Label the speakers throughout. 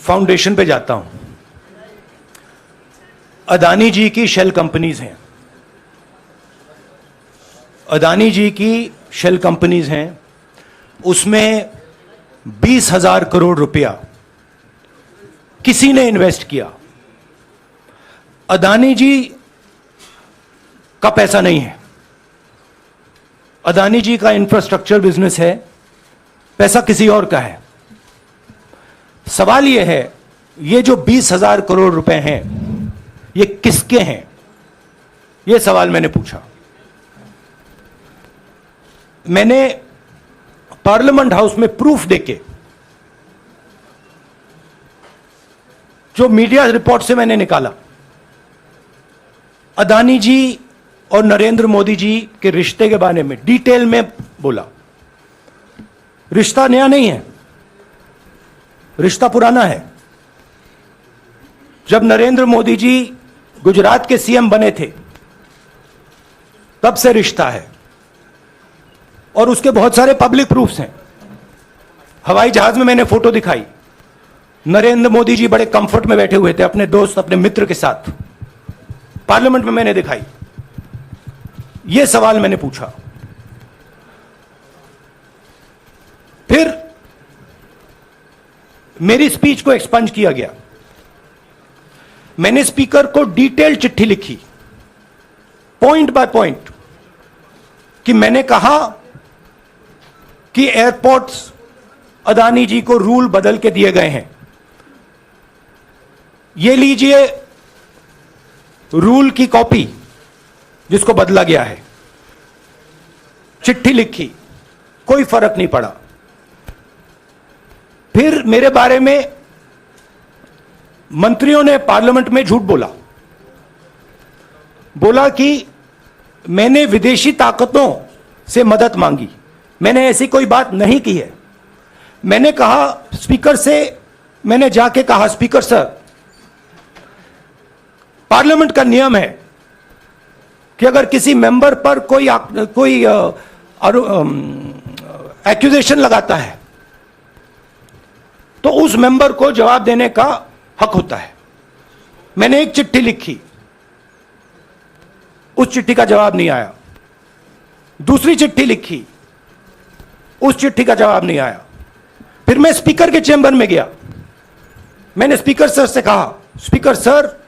Speaker 1: Foundation पे जाता हूं। अदानी जी की शेल कंपनीज हैं, अदानी जी की शेल कंपनीज हैं, उसमें 20,000 करोड़ रुपया किसी ने इन्वेस्ट किया। अदानी जी का पैसा नहीं है, अदानी जी का इंफ्रास्ट्रक्चर बिजनेस है, पैसा किसी और का है। सवाल यह है, ये जो 20,000 करोड़ रुपए हैं ये किसके हैं? यह सवाल मैंने पूछा। मैंने पार्लियामेंट हाउस में प्रूफ देके, जो मीडिया रिपोर्ट से मैंने निकाला, अदानी जी और नरेंद्र मोदी जी के रिश्ते के बारे में डिटेल में बोला। रिश्ता नया नहीं है, रिश्ता पुराना है। जब नरेंद्र मोदी जी गुजरात के सीएम बने थे तब से रिश्ता है, और उसके बहुत सारे पब्लिक प्रूफ्स हैं। हवाई जहाज में मैंने फोटो दिखाई, नरेंद्र मोदी जी बड़े कंफर्ट में बैठे हुए थे अपने दोस्त, अपने मित्र के साथ। पार्लियामेंट में मैंने दिखाई। यह सवाल मैंने पूछा। फिर मेरी स्पीच को एक्सपंज किया गया। मैंने स्पीकर को डिटेल चिट्ठी लिखी, पॉइंट बाय पॉइंट, कि मैंने कहा कि एयरपोर्ट्स अदानी जी को रूल बदल के दिए गए हैं। ये लीजिए रूल की कॉपी जिसको बदला गया है। चिट्ठी लिखी, कोई फर्क नहीं पड़ा। फिर मेरे बारे में मंत्रियों ने पार्लियामेंट में झूठ बोला कि मैंने विदेशी ताकतों से मदद मांगी। मैंने ऐसी कोई बात नहीं की है। मैंने कहा स्पीकर से, मैंने जाके कहा, स्पीकर सर, पार्लियामेंट का नियम है कि अगर किसी मेंबर पर कोई एक्यूजेशन लगाता है तो उस मेंबर को जवाब देने का हक होता है। मैंने एक चिट्ठी लिखी, उस चिट्ठी का जवाब नहीं आया। दूसरी चिट्ठी लिखी, उस चिट्ठी का जवाब नहीं आया। फिर मैं स्पीकर के चेंबर में गया। मैंने स्पीकर सर से कहा, स्पीकर सर,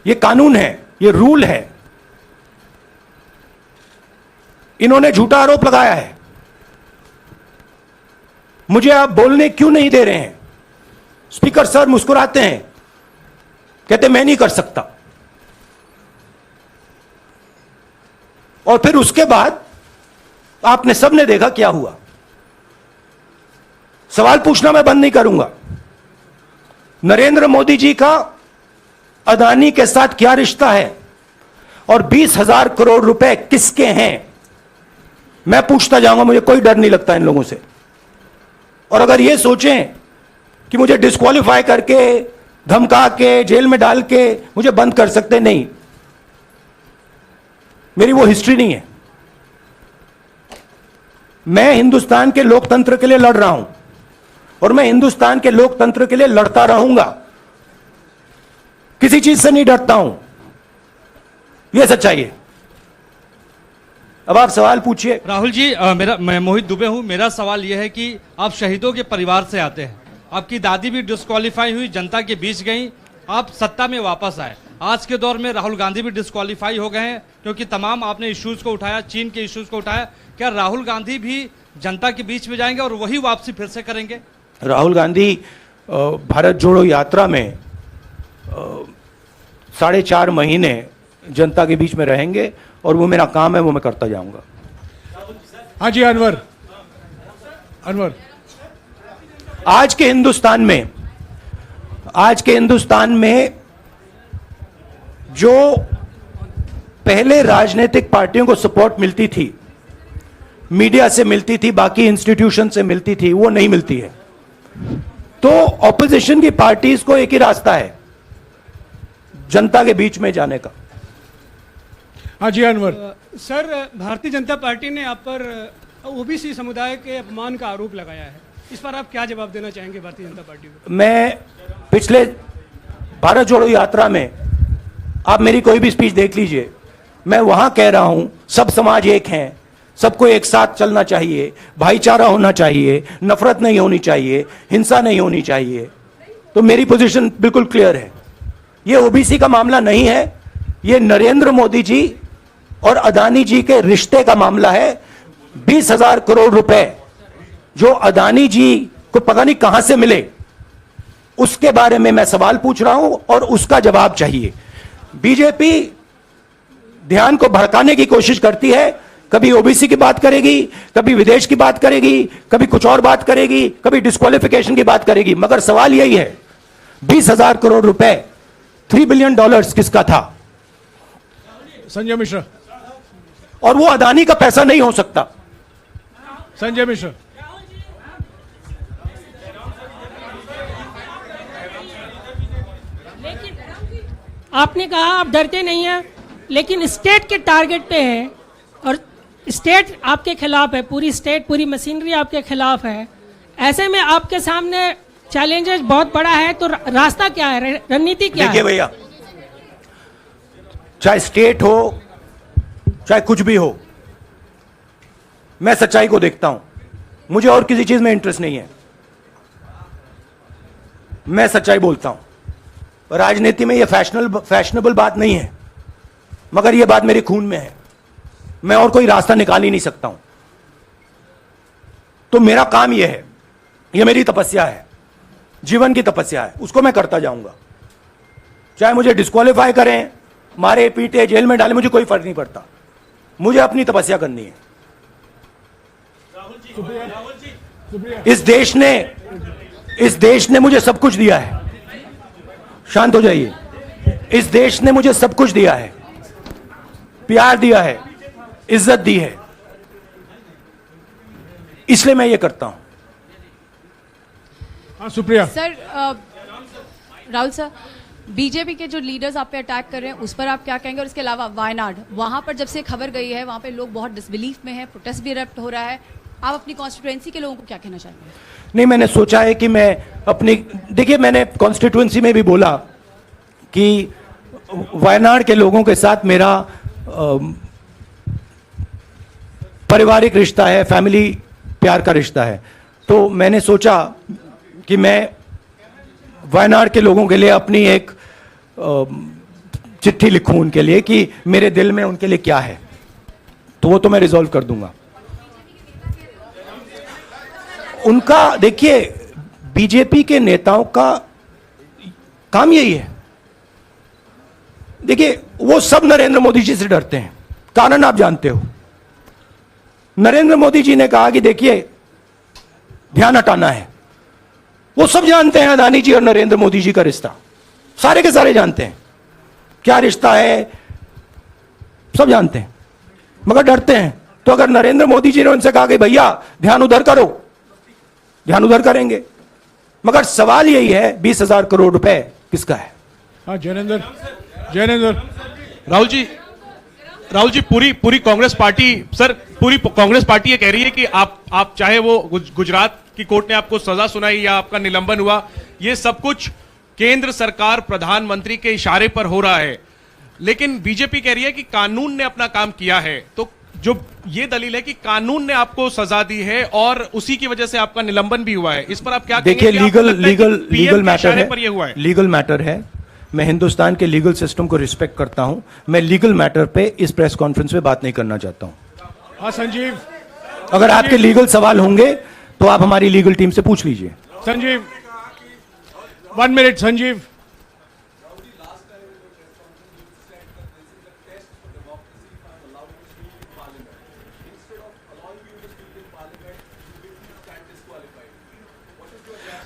Speaker 1: यह कानून है, यह रूल है, इन्होंने झूठा आरोप लगाया है, मुझे आप बोलने क्यों नहीं दे रहे हैं? स्पीकर सर मुस्कुराते हैं, कहते मैं नहीं कर सकता। और फिर उसके बाद आपने सबने देखा क्या हुआ। सवाल पूछना मैं बंद नहीं करूंगा। नरेंद्र मोदी जी का अदानी के साथ क्या रिश्ता है और 20,000 करोड़ रुपए किसके हैं, मैं पूछता जाऊंगा। मुझे कोई डर नहीं लगता इन लोगों से। और अगर ये सोचें कि मुझे डिस्क्वालीफाई करके, धमका के, जेल में डाल के मुझे बंद कर सकते, नहीं, मेरी वो हिस्ट्री नहीं है। मैं हिंदुस्तान के लोकतंत्र के लिए लड़ रहा हूं और मैं हिंदुस्तान के लोकतंत्र के लिए लड़ता रहूंगा। किसी चीज से नहीं डरता हूं, यह सच्चाई है। अब आप सवाल पूछिए।
Speaker 2: राहुल जी, मैं मोहित दुबे हूं। मेरा सवाल यह है कि आप शहीदों के परिवार से आते हैं। आपकी दादी भी डिस्क्वालीफाई हुई, जनता के बीच गई, आप सत्ता में वापस आए। आज के दौर में राहुल गांधी भी डिस्क्वालीफाई हो गए हैं क्योंकि तमाम आपने इश्यूज को उठाया, चीन के इश्यूज को उठाया। क्या राहुल गांधी भी जनता के बीच में जाएंगे और वही वापसी फिर से करेंगे?
Speaker 1: राहुल गांधी भारत जोड़ो यात्रा में 4.5 महीने जनता के बीच में रहेंगे और वो मेरा काम है, वो मैं करता जाऊंगा।
Speaker 3: हाँ जी, अनवर।
Speaker 1: आज के हिंदुस्तान में जो पहले राजनीतिक पार्टियों को सपोर्ट मिलती थी, मीडिया से मिलती थी, बाकी इंस्टीट्यूशन से मिलती थी, वो नहीं मिलती है। तो ऑपोजिशन की पार्टीज को एक ही रास्ता है, जनता के बीच में जाने का।
Speaker 3: हाँ जी, अनवर।
Speaker 4: सर, भारतीय जनता पार्टी ने आप पर ओबीसी समुदाय के अपमान का आरोप लगाया है। इस पर आप क्या जवाब देना चाहेंगे भारतीय जनता पार्टी को?
Speaker 1: मैं पिछले भारत जोड़ो यात्रा में आप मेरी कोई भी स्पीच देख लीजिए, मैं वहां कह रहा हूं सब समाज एक हैं, सबको एक साथ चलना चाहिए, भाईचारा होना चाहिए, नफरत नहीं होनी चाहिए, हिंसा नहीं होनी चाहिए। तो मेरी पोजीशन बिल्कुल क्लियर है। ये ओबीसी का मामला नहीं है, ये नरेंद्र मोदी जी और अदानी जी के रिश्ते का मामला है। 20,000 करोड़ रुपए जो अदानी जी को पता नहीं कहां से मिले, उसके बारे में मैं सवाल पूछ रहा हूं और उसका जवाब चाहिए। बीजेपी ध्यान को भड़काने की कोशिश करती है, कभी ओबीसी की बात करेगी, कभी विदेश की बात करेगी, कभी कुछ और बात करेगी, कभी डिस्क्वालिफिकेशन की बात करेगी, मगर सवाल यही है 20,000 करोड़ रुपए, $3 बिलियन किसका था?
Speaker 3: संजय मिश्रा।
Speaker 1: और वो अदानी का पैसा नहीं हो सकता।
Speaker 3: संजय मिश्रा।
Speaker 5: आपने कहा आप डरते नहीं हैं, लेकिन स्टेट के टारगेट पे हैं और स्टेट आपके खिलाफ है, पूरी स्टेट, पूरी मशीनरी आपके खिलाफ है। ऐसे में आपके सामने चैलेंजेस बहुत बड़ा है, तो रास्ता क्या है, रणनीति क्या है?
Speaker 1: देखिए भैया, चाहे स्टेट हो चाहे कुछ भी हो, मैं सच्चाई को देखता हूं, मुझे और किसी चीज में इंटरेस्ट नहीं है, मैं सच्चाई बोलता हूं। राजनीति में यह फैशनेबल बात नहीं है, मगर यह बात मेरे खून में है, मैं और कोई रास्ता निकाल ही नहीं सकता हूं। तो मेरा काम यह है, यह मेरी तपस्या है, जीवन की तपस्या है, उसको मैं करता जाऊंगा। चाहे मुझे डिस्क्वालीफाई करें, मारे पीटे, जेल में डाले, मुझे कोई फर्क नहीं पड़ता, मुझे अपनी तपस्या करनी है। इस देश ने मुझे सब कुछ दिया है। शांत हो जाइए। इस देश ने मुझे सब कुछ दिया है, प्यार दिया है, इज्जत दी है, इसलिए मैं ये करता हूं।
Speaker 3: हाँ Supriya.
Speaker 6: Sir, Rahul sir, BJP के जो लीडर्स आप पे अटैक कर रहे हैं उस पर आप क्या कहेंगे? और इसके अलावा वायनाड, वहां पर जब से खबर गई है वहां पे लोग बहुत डिसबिलीफ में हैं, प्रोटेस्ट भी इरप्ट हो रहा है, आप अपनी कॉन्स्टिट्यूएंसी के लोगों को क्या कहना चाहेंगे?
Speaker 1: नहीं, मैंने सोचा है कि मैं अपनी, देखिए मैंने कॉन्स्टिट्यूएंसी में भी बोला कि वायनाड के लोगों के साथ मेरा पारिवारिक रिश्ता है, फैमिली प्यार का रिश्ता है। तो मैंने सोचा कि मैं वायनाड के लोगों के लिए अपनी एक चिट्ठी लिखूं उनके लिए कि मेरे दिल में उनके लिए क्या है, तो वो तो मैं रिजॉल्व कर दूंगा। उनका, देखिए बीजेपी के नेताओं का काम यही है। देखिए वो सब नरेंद्र मोदी जी से डरते हैं, कारण आप जानते हो। नरेंद्र मोदी जी ने कहा कि देखिए ध्यान हटाना है, वो सब जानते हैं अदानी जी और नरेंद्र मोदी जी का रिश्ता, सारे के सारे जानते हैं क्या रिश्ता है, सब जानते हैं, मगर डरते हैं। तो अगर नरेंद्र मोदी जी ने उनसे कहा कि भैया ध्यान उधर करो, ध्यान उधर करेंगे। मगर सवाल यही है 20,000 करोड़ रुपए किसका है?
Speaker 3: हाँ जैनेंद्र।
Speaker 7: राहुल जी, पूरी कांग्रेस पार्टी, सर पूरी कांग्रेस पार्टी ये कह रही है कि आप चाहे वो गुजरात की कोर्ट ने आपको सजा सुनाई या आपका निलंबन हुआ, ये सब कुछ केंद्र सरकार, प्रधानमंत्री के इशारे पर हो रहा है। लेकिन बीजेपी कह रही है कि कानून ने अपना काम किया है। तो जो ये दलील है कि कानून ने आपको सजा दी है और उसी की वजह से आपका निलंबन भी हुआ है, इस पर आप क्या कहेंगे?
Speaker 1: देखिए लीगल मैटर है,
Speaker 7: पर ये हुआ है।
Speaker 1: लीगल मैटर है। मैं हिंदुस्तान के लीगल सिस्टम को रिस्पेक्ट करता हूं। मैं लीगल मैटर पे इस प्रेस कॉन्फ्रेंस में बात नहीं करना चाहता हूं।
Speaker 3: हाँ संजीव।
Speaker 1: अगर आपके लीगल सवाल होंगे तो आप हमारी लीगल टीम से पूछ लीजिए।
Speaker 3: Sanjeev 1 minute. Sanjeev.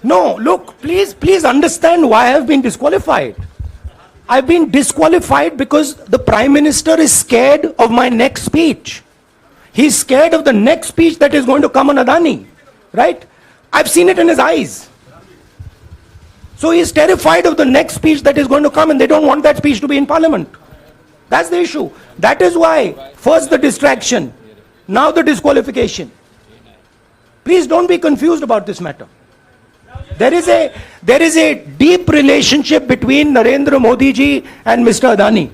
Speaker 1: No, look, please understand why I have been disqualified. I've been disqualified because the Prime Minister is scared of my next speech. He's scared of the next speech that is going to come on Adani, right? I've seen it in his eyes. So he's terrified of the next speech that is going to come, and they don't want that speech to be in Parliament. That's the issue. That is why, first the distraction, now the disqualification. Please don't be confused about this matter. there is a deep relationship between Narendra Modi ji and Mr. Adani.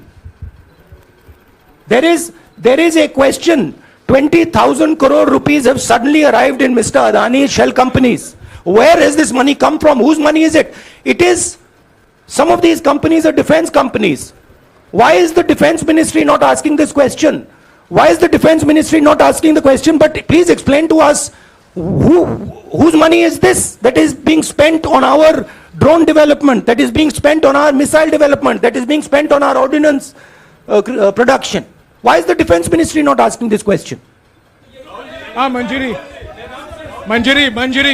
Speaker 1: There is a question. 20,000 crore rupees have suddenly arrived in Mr. Adani's shell companies. Where has this money come from? Whose money is it? It is, some of these companies are defense companies. Why is the defense ministry not asking this question? Why is the defense ministry not asking the question? But please explain to us, whose money is this that is being spent on our drone development, that is being spent on our missile development, that is being spent on our ordnance production? Why is the defense ministry not asking this question?
Speaker 3: Manjari,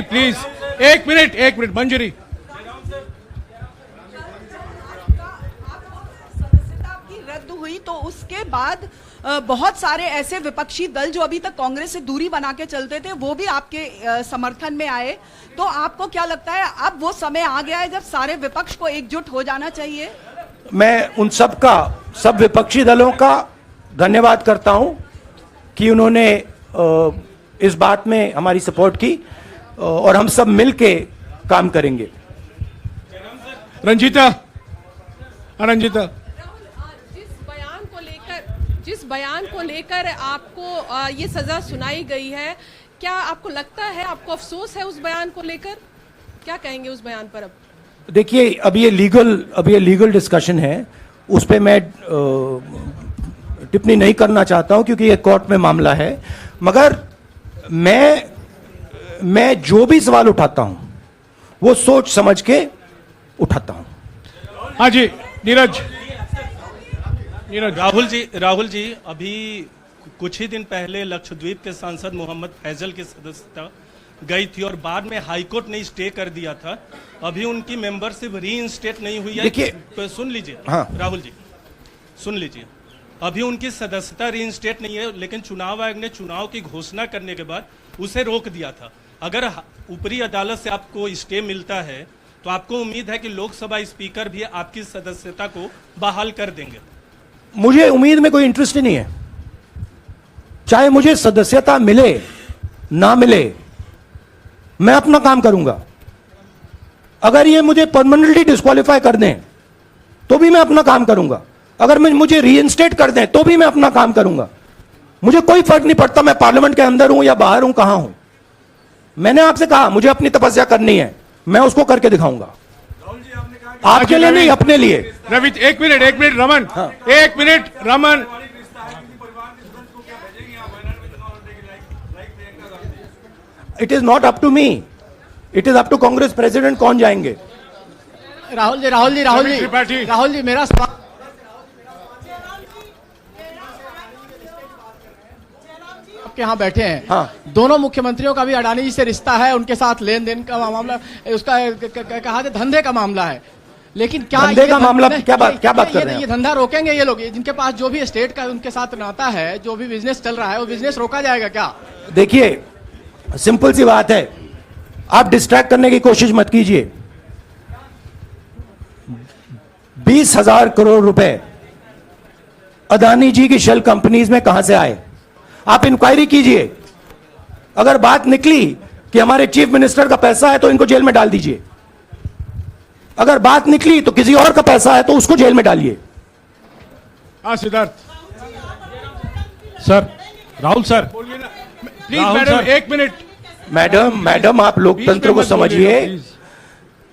Speaker 3: please. एक minute मंजरी.
Speaker 8: सदस्यता आपकी रद्द हुई तो उसके बाद बहुत सारे ऐसे विपक्षी दल जो अभी तक कांग्रेस से दूरी बना के चलते थे वो भी आपके समर्थन में आए. तो आपको क्या लगता है अब वो समय आ गया है जब सारे विपक्ष को एकजुट हो जाना चाहिए?
Speaker 1: मैं उन सब विपक्षी दलों का धन्यवाद करता हूं कि उन्होंने इस बात में हमारी सपोर्ट की और हम सब मिलके काम करेंगे.
Speaker 3: रंजीता.
Speaker 9: जिस बयान को लेकर आपको ये सजा सुनाई गई है, क्या आपको लगता है, आपको अफसोस है उस बयान को लेकर? क्या कहेंगे उस बयान पर? अब
Speaker 1: देखिए, अब ये लीगल डिस्कशन है, उस पे मैं टिप्पणी नहीं करना चाहता हूं क्योंकि ये कोर्ट में मामला है. मगर मैं जो भी सवाल उठाता हूं वो सोच समझ के उठाता हूं.
Speaker 3: हाँ जी, नीरज.
Speaker 10: राहुल जी अभी कुछ ही दिन पहले लक्षद्वीप के सांसद मोहम्मद फैजल की सदस्यता गई थी और बाद में हाईकोर्ट ने स्टे कर दिया था. अभी उनकी मेंबरशिप रीइंस्टेट नहीं हुई है.
Speaker 1: देखिए,
Speaker 10: सुन लीजिए.
Speaker 1: हाँ.
Speaker 10: राहुल जी सुन लीजिए, अभी उनकी सदस्यता रीइंस्टेट नहीं है, लेकिन चुनाव आयोग ने चुनाव की घोषणा करने के बाद उसे रोक दिया था. अगर ऊपरी अदालत से आपको स्टे मिलता है तो आपको उम्मीद है कि लोकसभा स्पीकर भी आपकी सदस्यता को बहाल कर देंगे?
Speaker 1: मुझे उम्मीद में कोई इंटरेस्ट ही नहीं है. चाहे मुझे सदस्यता मिले ना मिले, मैं अपना काम करूंगा. अगर ये मुझे परमानेंटली डिस्क्वालीफाई कर दें तो भी मैं अपना काम करूंगा. अगर मुझे रीइंस्टेट कर दें तो भी मैं अपना काम करूंगा. मुझे कोई फर्क नहीं पड़ता मैं पार्लियामेंट के अंदर हूं या बाहर हूं, कहां हूं. मैंने आपसे कहा मुझे अपनी तपस्या करनी है, मैं उसको करके दिखाऊंगा. आपके लिए नहीं, अपने लिए.
Speaker 3: रवि, एक मिनट रमन. हाँ. एक minute Raman.
Speaker 1: It is not up to me, it is up to Congress president कौन जाएंगे.
Speaker 11: राहुल जी मेरा सवाल आपके यहाँ बैठे हैं. हाँ. दोनों मुख्यमंत्रियों का भी अडानी जी से रिश्ता है, उनके साथ लेन देन का मामला, उसका कहा था धंधे का मामला है. लेकिन क्या
Speaker 1: धंधे का मामला, क्या बात कर रहे हैं?
Speaker 11: ये धंधा रोकेंगे ये लोग? जिनके पास जो भी स्टेट का उनके साथ नाता है, जो भी बिजनेस चल रहा है, वो बिजनेस रोका जाएगा क्या?
Speaker 1: देखिए, सिंपल सी बात है, आप डिस्ट्रैक्ट करने की कोशिश मत कीजिए. 20,000 करोड़ रुपए अदानी जी की शेल कंपनीज में कहां से आए? आप इंक्वायरी कीजिए. अगर बात निकली कि हमारे चीफ मिनिस्टर का पैसा है तो इनको जेल में डाल दीजिए. अगर बात निकली तो किसी और का पैसा है तो उसको जेल में डालिए.
Speaker 3: Siddharth
Speaker 7: sir. Rahul sir,
Speaker 3: please madam, एक मिनट.
Speaker 1: मैडम आप लोकतंत्र को समझिए.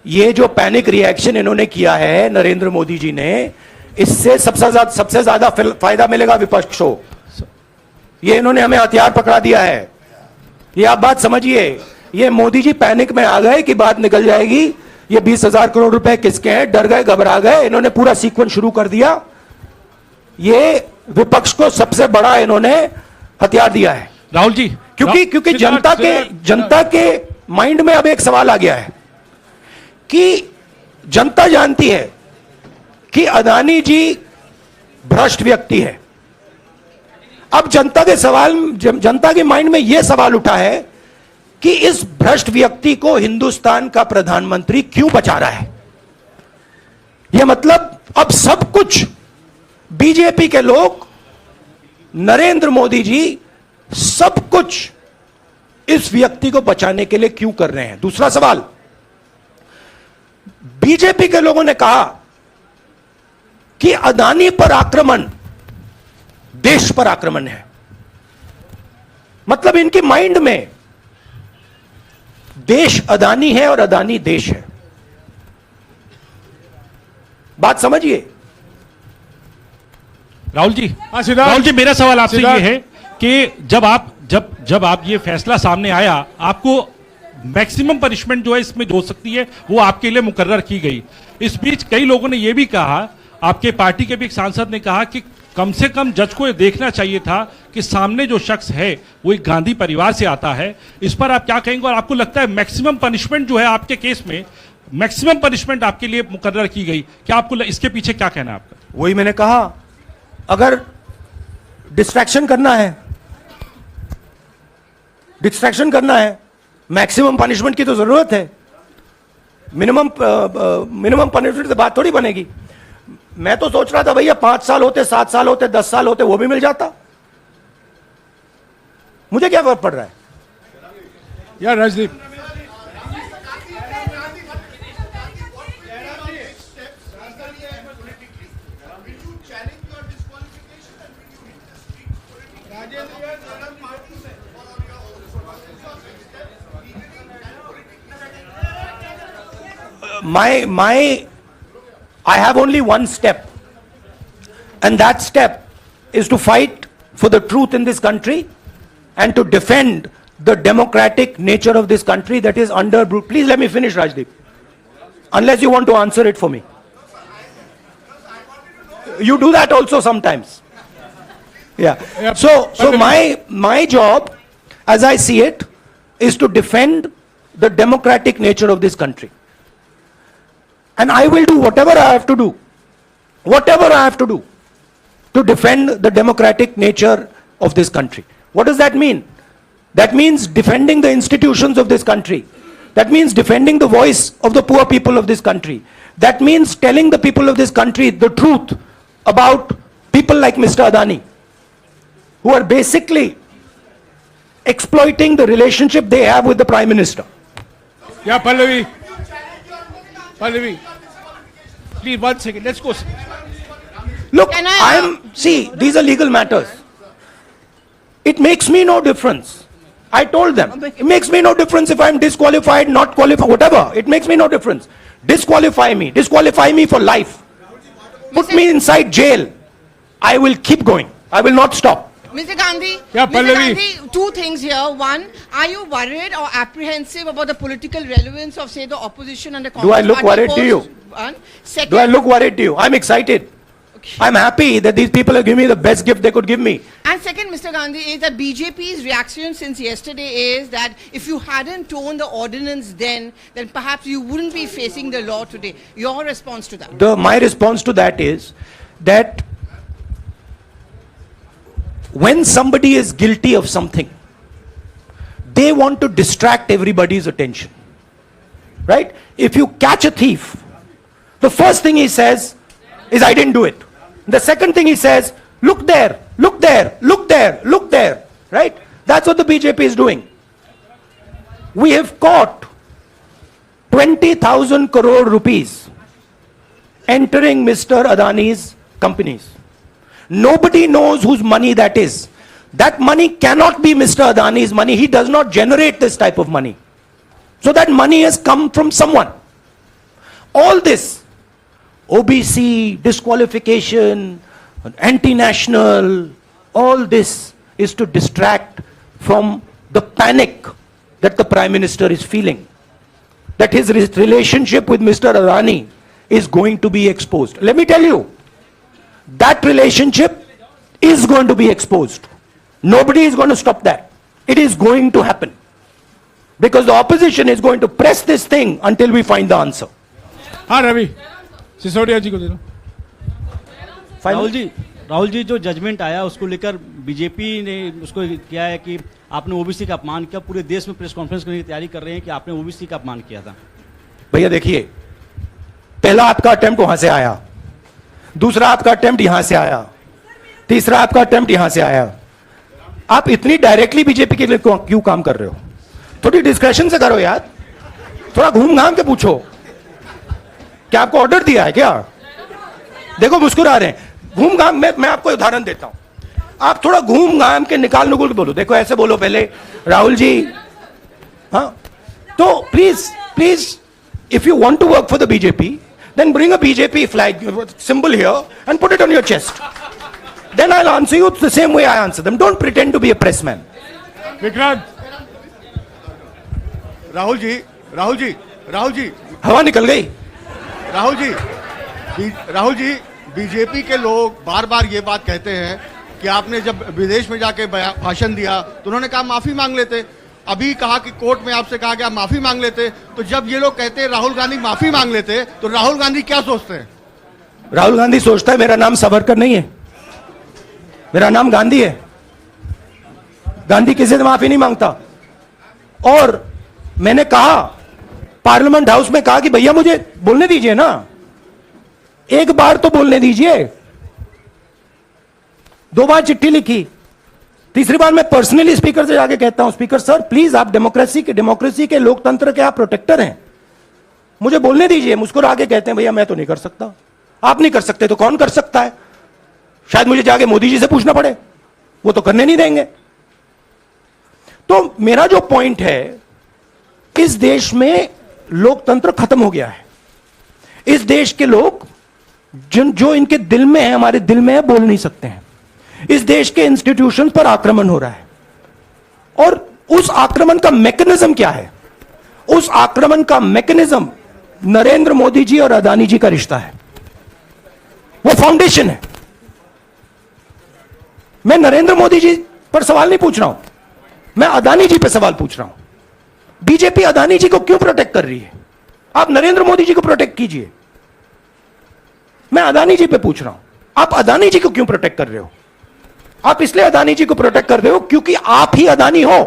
Speaker 1: ये जो पैनिक रिएक्शन इन्होंने किया है नरेंद्र मोदी जी ने, इससे सबसे ज्यादा फायदा मिलेगा विपक्ष को. ये इन्होंने हमें हथियार पकड़ा दिया है. ये आप बात समझिए. ये मोदी जी पैनिक में आ गए कि बात निकल जाएगी, ये 20,000 करोड़ रुपए किसके हैं, डर गए, घबरा गए. इन्होंने पूरा सीक्वेंस शुरू कर दिया. ये विपक्ष को सबसे बड़ा इन्होंने हथियार दिया है.
Speaker 7: राहुल जी,
Speaker 1: क्योंकि जनता के माइंड में अब एक सवाल आ गया है कि जनता जानती है कि अदानी जी भ्रष्ट व्यक्ति है. अब जनता के माइंड में यह सवाल उठा है कि इस भ्रष्ट व्यक्ति को हिंदुस्तान का प्रधानमंत्री क्यों बचा रहा है. यह मतलब अब सब कुछ बीजेपी के लोग, नरेंद्र मोदी जी सब कुछ इस व्यक्ति को बचाने के लिए क्यों कर रहे हैं. दूसरा सवाल, बीजेपी के लोगों ने कहा कि अदानी पर आक्रमण देश पर आक्रमण है। मतलब इनकी माइंड में देश अदानी है और अदानी देश है। बात समझिए।
Speaker 7: राहुल जी,
Speaker 3: हाँ, सिद्धार्थ।
Speaker 7: राहुल जी, मेरा सवाल आपसे
Speaker 3: सिद्धार्थ।
Speaker 7: ये है कि जब आप ये फैसला सामने आया, आपको मैक्सिमम पनिशमेंट जो है इसमें जो हो सकती है वो आपके लिए मुकर्रर की गई। इस बीच कई लोगों ने ये भी कहा, आपके पार्टी के भी एक सांसद ने कहा कि कम से कम जज को ये देखना चाहिए था कि सामने जो शख्स है वो एक गांधी परिवार से आता है। इस पर आप क्या कहेंगे? और आपको लगता है मैक्सिमम पनिशमेंट जो है आपके केस में, मैक्सिमम पनिशमेंट आपके लिए मुकर्रर की गई, क्या आपको इसके पीछे क्या कहना है आपका?
Speaker 1: वही मैंने कहा, अगर डिस्ट्रैक्शन करना है, मैक्सिमम पनिशमेंट की तो जरूरत है। मिनिमम पनिशमेंट से बात थोड़ी बनेगी। मैं तो सोच रहा था भैया 5 साल होते, 7 साल होते, 10 साल होते, वो भी मिल जाता। मुझे क्या फर्क पड़ रहा है?
Speaker 3: यार Rajdeep,
Speaker 1: I have only one step, and that step is to fight for the truth in this country and to defend the democratic nature of this country that is under. Please let me finish, Rajdeep. Unless you want to answer it for me. You do that also sometimes. Yeah. So my job, as I see it, is to defend the democratic nature of this country. And I will do whatever I have to do to defend the democratic nature of this country. What does that mean? That means defending the institutions of this country. That means defending the voice of the poor people of this country. That means telling the people of this country the truth about people like Mr. Adani, who are basically exploiting the relationship they have with the Prime Minister.
Speaker 3: yeah, Pallavi, please 1 second. Let's go.
Speaker 1: Look, see, these are legal matters. It makes me no difference. I told them, it makes me no difference if I'm disqualified, not qualified, whatever. It makes me no difference. Disqualify me for life. Put me inside jail. I will keep going. I will not stop.
Speaker 12: Mr. Gandhi,
Speaker 3: Yeah,
Speaker 12: Mr.
Speaker 3: Pallavi.
Speaker 12: Gandhi, 2 things here. One, are you worried or apprehensive about the political relevance of, say, the opposition and the Congress
Speaker 1: Do I look
Speaker 12: party
Speaker 1: worried to you?
Speaker 12: post? One. Second,
Speaker 1: Do I look worried to you? I'm excited. I'm happy that these people have given me the best gift they could give me.
Speaker 12: And second, Mr. Gandhi, is that BJP's reaction since yesterday is that if you hadn't torn the ordinance then perhaps you wouldn't be facing the law today. Your response to that?
Speaker 1: My response to that is that when somebody is guilty of something, they want to distract everybody's attention. Right? If you catch a thief, the first thing he says is, I didn't do it. The second thing he says, look there, look there, look there, look there. Right? That's what the BJP is doing. We have caught 20,000 crore rupees entering Mr. Adani's companies. Nobody knows whose money that is. That money cannot be Mr. Adani's money. He does not generate this type of money. So that money has come from someone. All this, OBC, disqualification, anti-national, all this is to distract from the panic that the Prime Minister is feeling. That his relationship with Mr. Adani is going to be exposed. Let me tell you, that relationship is going to be exposed. Nobody is going to stop that. It is going to happen. Because the opposition is going to press this thing until we find the answer.
Speaker 3: हाँ रवि, सिसोदिया जी को दे दो.
Speaker 13: राहुल जी जो judgement आया उसको लेकर BJP ने उसको किया है कि आपने ओबीसी का अपमान किया. पूरे देश में प्रेस कॉन्फ्रेंस करने की तैयारी कर रहे हैं कि आपने ओबीसी का अपमान किया था.
Speaker 1: भैया देखिए, पहला आपका अटेम्प्ट वहां से आया, दूसरा आपका अटेम्प्ट यहां से आया, तीसरा आपका अटेम्प्ट यहां से आया. आप इतनी डायरेक्टली बीजेपी के लिए क्यों काम कर रहे हो? थोड़ी डिस्कशन से करो यार, थोड़ा घूम घाम के पूछो. क्या आपको ऑर्डर दिया है क्या? देखो मुस्कुरा रहे हैं। घूम घाम मैं आपको उदाहरण देता हूं, आप थोड़ा घूम घाम के निकाल नुकुल के बोलो। देखो ऐसे बोलो पहले, राहुल जी, हाँ, तो please if you want to work for the BJP, then bring a BJP flag symbol here and put it on your chest. Then I'll answer you the same way I answer them. Don't pretend to be a pressman.
Speaker 3: Vikrant, Rahul ji,
Speaker 1: हवा निकल गई।
Speaker 3: Rahul ji, BJP के लोग बार बार ये बात कहते हैं कि आपने जब विदेश में जाके भाषण दिया तो उन्होंने कहा माफी मांग लेते, अभी कहा कि कोर्ट में आपसे कहा गया माफी मांग लेते। तो जब ये लोग कहते हैं राहुल गांधी माफी मांग लेते, तो राहुल गांधी क्या सोचते हैं?
Speaker 1: राहुल गांधी सोचता है मेरा नाम सावरकर नहीं है, मेरा नाम गांधी है। गांधी किसी से माफी नहीं मांगता। और मैंने कहा पार्लियामेंट हाउस में, कहा कि भैया मुझे बोलने दीजिए ना, एक बार तो बोलने दीजिए। 2 बार चिट्ठी लिखी, तीसरी बार मैं पर्सनली स्पीकर से जाके कहता हूं, स्पीकर सर प्लीज, आप डेमोक्रेसी के लोकतंत्र के आप प्रोटेक्टर हैं, मुझे बोलने दीजिए। मुस्कुरा के कहते हैं भैया मैं तो नहीं कर सकता। आप नहीं कर सकते तो कौन कर सकता है? शायद मुझे जाके मोदी जी से पूछना पड़े, वो तो करने नहीं देंगे। तो मेरा जो पॉइंट है, इस देश में लोकतंत्र खत्म हो गया है। इस देश के लोग जो इनके दिल में है, हमारे दिल में है, बोल नहीं सकते हैं। इस देश के इंस्टीट्यूशन पर आक्रमण हो रहा है। और उस आक्रमण का मैकेनिज्म क्या है? उस आक्रमण का मैकेनिज्म नरेंद्र मोदी जी और अदानी जी का रिश्ता है, वो फाउंडेशन है। मैं नरेंद्र मोदी जी पर सवाल नहीं पूछ रहा हूं, मैं अदानी जी पर सवाल पूछ रहा हूं। बीजेपी अदानी जी को क्यों प्रोटेक्ट कर रही है? आप नरेंद्र मोदी जी को प्रोटेक्ट कीजिए। मैं अदानी जी पे पूछ रहा हूं, आप अदानी जी को क्यों प्रोटेक्ट कर रहे हो? आप इसलिए अदानी जी को प्रोटेक्ट कर रहे हो क्योंकि आप ही अदानी हो।